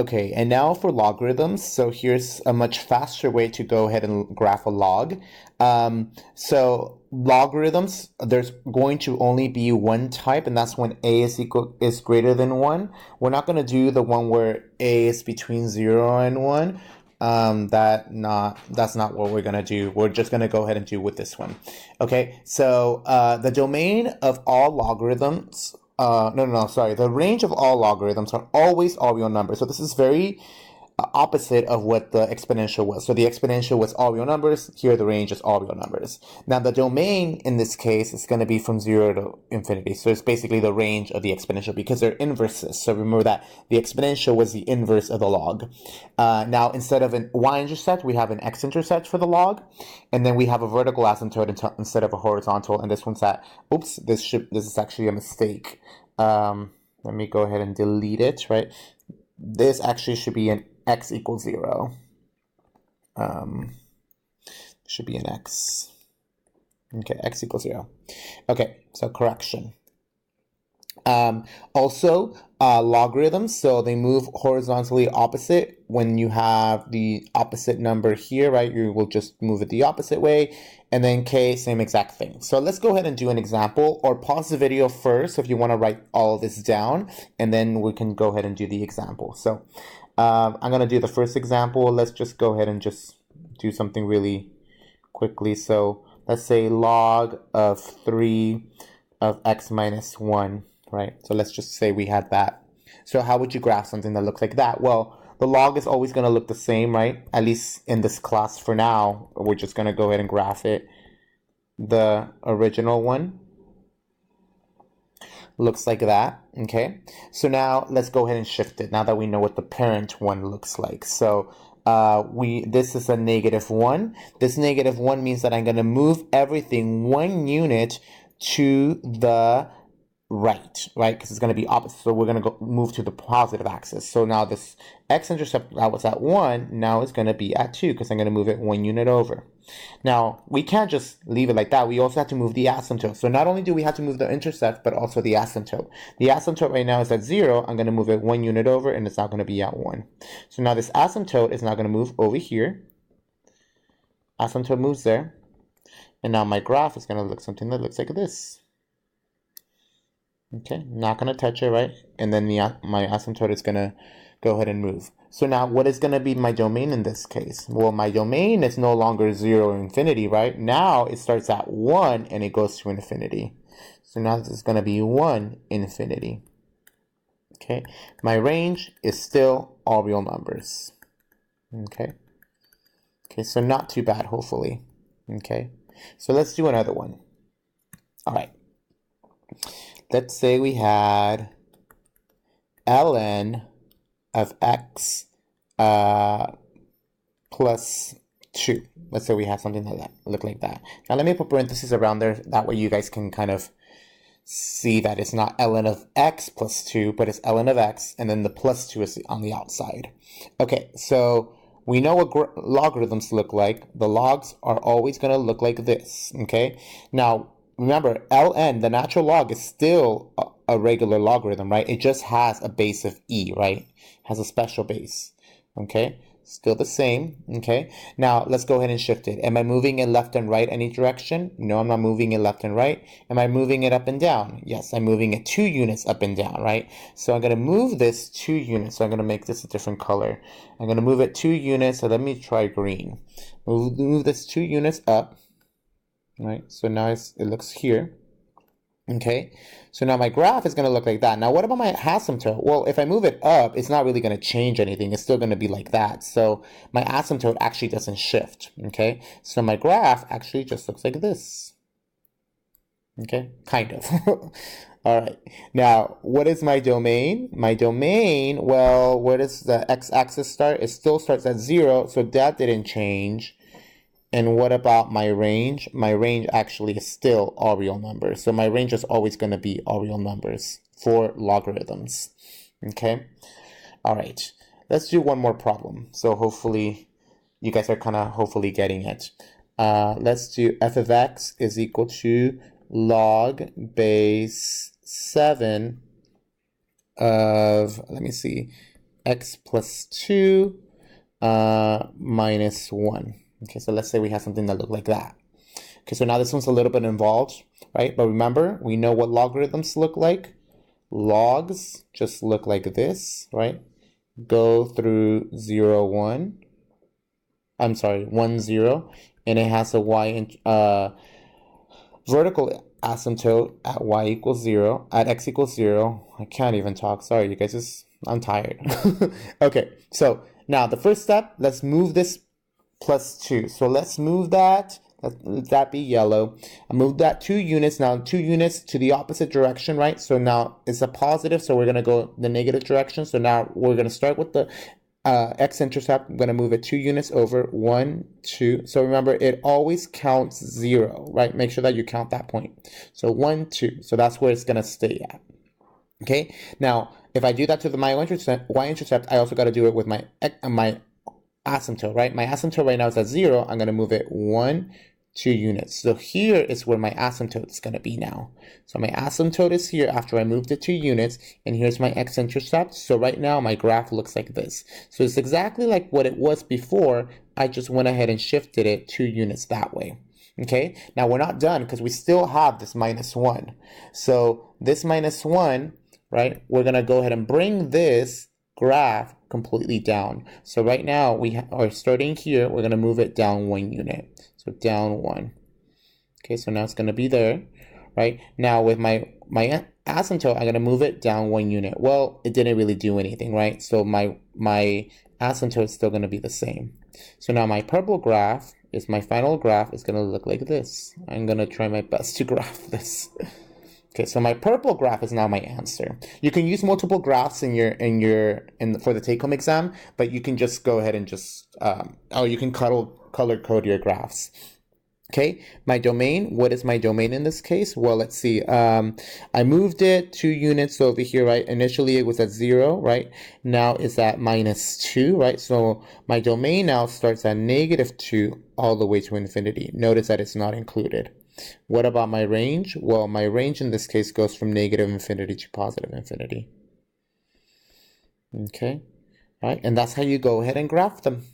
Okay, and now for logarithms. So here's a much faster way to go ahead and graph a log. So logarithms, there's going to only be one type, and that's when a is greater than 1. We're not going to do the one where a is between 0 and 1. That's not what we're going to do. We're just going to go ahead and do with this one. Okay, so the domain of all logarithms, sorry. The range of all logarithms are always all real numbers. So this is very opposite of what the exponential was. So the exponential was all real numbers. Here the range is all real numbers. Now the domain in this case is going to be from 0 to infinity. So it's basically the range of the exponential because they're inverses. So remember that the exponential was the inverse of the log. Now instead of an y-intercept, we have an x-intercept for the log. And then we have a vertical asymptote instead of a horizontal. And this one's at, oops, this is actually a mistake. Let me go ahead and delete it, right? This actually should be an x equals 0. Should be an x. Okay, x equals 0. Okay, so correction. Also, logarithms, so they move horizontally opposite. When you have the opposite number here, right, you will just move it the opposite way. And then k, same exact thing. So let's go ahead and do an example, or pause the video first if you want to write all of this down, and then we can go ahead and do the example. So I'm going to do the first example. Let's just go ahead and just do something really quickly. So let's say log of 3 of x minus 1, right? So let's just say we had that. So how would you graph something that looks like that? Well, the log is always going to look the same, right? At least in this class for now, we're just going to go ahead and graph it. The original one looks like that, okay? So now let's go ahead and shift it now that we know what the parent one looks like. So this is a -1. This -1 means that I'm going to move everything 1 unit to the right? Because it's going to be opposite. So we're going to go move to the positive axis. So now this x-intercept that was at 1 now is going to be at 2 because I'm going to move it 1 unit over. Now, we can't just leave it like that. We also have to move the asymptote. So not only do we have to move the intercept, but also the asymptote. The asymptote right now is at 0. I'm going to move it 1 unit over, and it's now going to be at 1. So now this asymptote is now going to move over here. Asymptote moves there. And now my graph is going to look something that looks like this. Okay, not going to touch it, right? And then my asymptote is going to go ahead and move. So now what is going to be my domain in this case? Well, my domain is no longer 0 or infinity, right? Now it starts at 1 and it goes to infinity. So now this is going to be 1, infinity. Okay, my range is still all real numbers. Okay, so not too bad, hopefully. Okay, so let's do another one. All right. Let's say we had ln of x plus 2. Let's say we have something like that, look like that. Now let me put parentheses around there. That way you guys can kind of see that it's not ln of x plus 2, but it's ln of x, and then the plus 2 is on the outside. Okay, so we know what logarithms look like. The logs are always going to look like this, okay? Now, remember, ln, the natural log, is still a regular logarithm, right? It just has a base of e, right? Has a special base, okay? Still the same, okay? Now, let's go ahead and shift it. Am I moving it left and right any direction? No, I'm not moving it left and right. Am I moving it up and down? Yes, I'm moving it 2 units up and down, right? So I'm going to move this 2 units. So I'm going to make this a different color. I'm going to move it 2 units. So let me try green. Move this 2 units up. Right, so now it looks here. Okay, so now my graph is going to look like that. Now, what about my asymptote? Well, if I move it up, it's not really going to change anything. It's still going to be like that. So my asymptote actually doesn't shift. Okay, so my graph actually just looks like this. Okay, kind of. All right, now what is my domain? My domain, well, where does the x-axis start? It still starts at 0, so that didn't change. And what about my range? My range actually is still all real numbers. So my range is always going to be all real numbers for logarithms. Okay? All right. Let's do one more problem. So hopefully you guys are kind of hopefully getting it. Let's do f of x is equal to log base 7 of, let me see, x plus 2 minus 1. Okay, so let's say we have something that look like that. Okay, so now this one's a little bit involved, right? But remember, we know what logarithms look like. Logs just look like this, right? Go through 0, 1. I'm sorry, 1, 0. And it has a vertical asymptote at y equals 0, at x equals 0. I can't even talk. Sorry, you guys. I'm tired. Okay, so now the first step, let's move this plus 2. So let's move that. Let that be yellow. I moved that 2 units. Now 2 units to the opposite direction, right? So now it's a positive, so we're going to go the negative direction. So now we're going to start with the x-intercept. I'm going to move it 2 units over. 1, 2. So remember, it always counts 0, right? Make sure that you count that point. So 1, 2. So that's where it's going to stay at. Okay. Now, if I do that to the y-intercept, I also got to do it with my asymptote, right? My asymptote right now is at 0. I'm going to move it 1, 2 units. So here is where my asymptote is going to be now. So my asymptote is here after I moved it 2 units, and here's my x-intercept. So right now my graph looks like this. So it's exactly like what it was before. I just went ahead and shifted it 2 units that way. Okay, now we're not done because we still have this minus 1. So this minus 1, right, we're going to go ahead and bring this graph completely down. So right now we are starting here. We're going to move it down 1 unit. So down 1. Okay, so now it's going to be there, right? Now with my asymptote, I'm going to move it down 1 unit. Well, it didn't really do anything, right? So my asymptote is still going to be the same. So now my purple graph is my final graph is going to look like this. I'm going to try my best to graph this. Okay, so my purple graph is now my answer. You can use multiple graphs for the take-home exam, but you can just go ahead and just you can color code your graphs. Okay, my domain. What is my domain in this case? Well, let's see. I moved it 2 units over here, right? Initially it was at 0, right? Now it's at minus 2, right? So my domain now starts at -2 all the way to infinity. Notice that it's not included. What about my range? Well, my range in this case goes from -infinity to positive infinity. Okay, all right, and that's how you go ahead and graph them.